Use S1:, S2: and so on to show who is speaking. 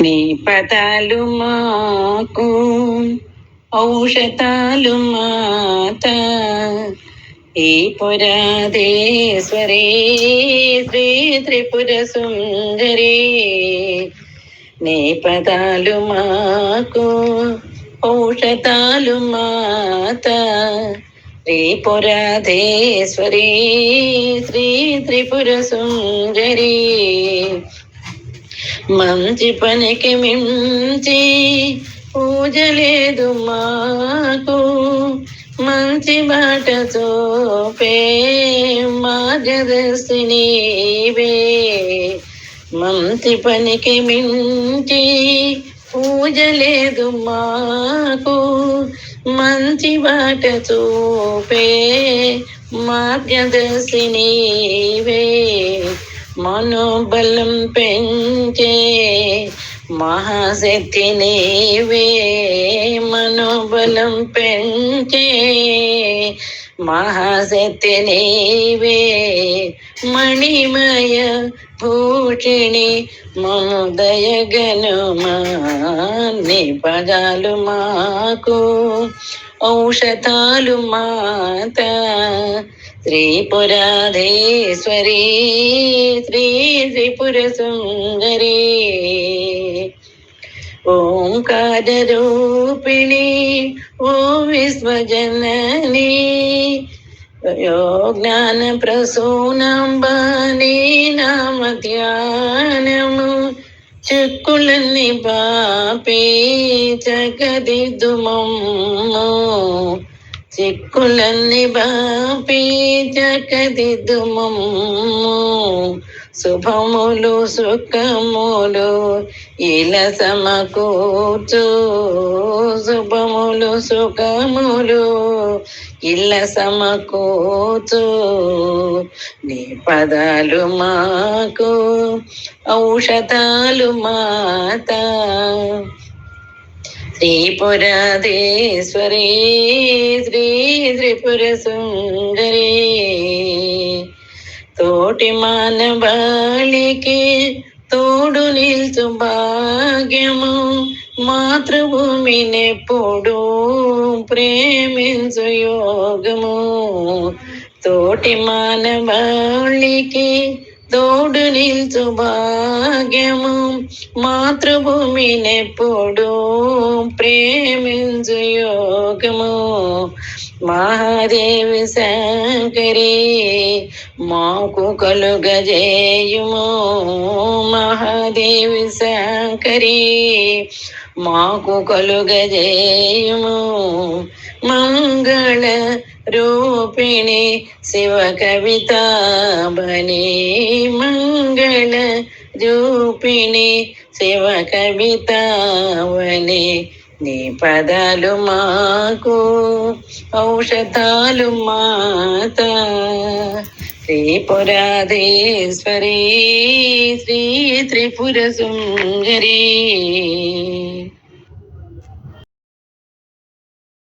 S1: నీ పదాలు మాకు ఔషధాలు మాత ఈ పురాధేశ్వరి శ్రీ త్రిపుర సుందరి. నీ పదాలు మాకు ఔషధాలు మాత శ్రీ పురాధేశ్వరి శ్రీ త్రిపుర సుందరి. మంచి పనికి మించి పూజలేదు మాకు, మంచి బాట చూపే మార్గదర్శి నీవే. మంచి పనికి మించి పూజలేదు మాకు, మంచి బాట చూపే మార్గదర్శి నీవే. మనోబలం పెంచే మహాశక్తి నీవే. మనోబలం పెంచే మహాశక్తి నీవే. మణిమయ భూషిణి మము దయగనుమా. నీ పదాలు మాకు ఔషధాలు మాత త్రిపురాధేశ్వరి శ్రీ త్రిపుర సుందరి. ఓంకార రూపిణి ఓ విశ్వజనని యో జ్ఞాన ప్రసూనంబని నామ ధ్యానము. చిక్కులన్నీ బాపే జగదిద్దుమమ్ము, చిక్కులన్నీ బాపి జగదిద్దుమమ్ము. శుభములు సుఖములు ఇలా సమకూర్చు, శుభములు సుఖములు ఇలా సమకూర్చు. నీ పదాలు మాకు ఔషధాలు మాత త్రిపురాధేశ్వరి శ్రీ త్రిపుర సుందరి. తోటి మానవాళికి తోడు నిల్చు భాగ్యము, మాతృభూమినెప్పుడు ప్రేమించు యోగము. తోటి మానవాళికి తోడు నిల్చు భాగ్యము, మాతృభూమినెప్పుడు ప్రేమించు యోగము. మహాదేవి శంకరి మాకు కలుగజేయుము. మహాదేవి శంకరి మాకు కలుగజేయుము. మంగళ రూపిణి శివ కవితాబని. మంగళ రూపిణి శివ కవితావని. నీ పదాలు మాకు ఔషధాలు మాత త్రిపురాధేశ్వరి శ్రీ త్రిపుర సుందరి.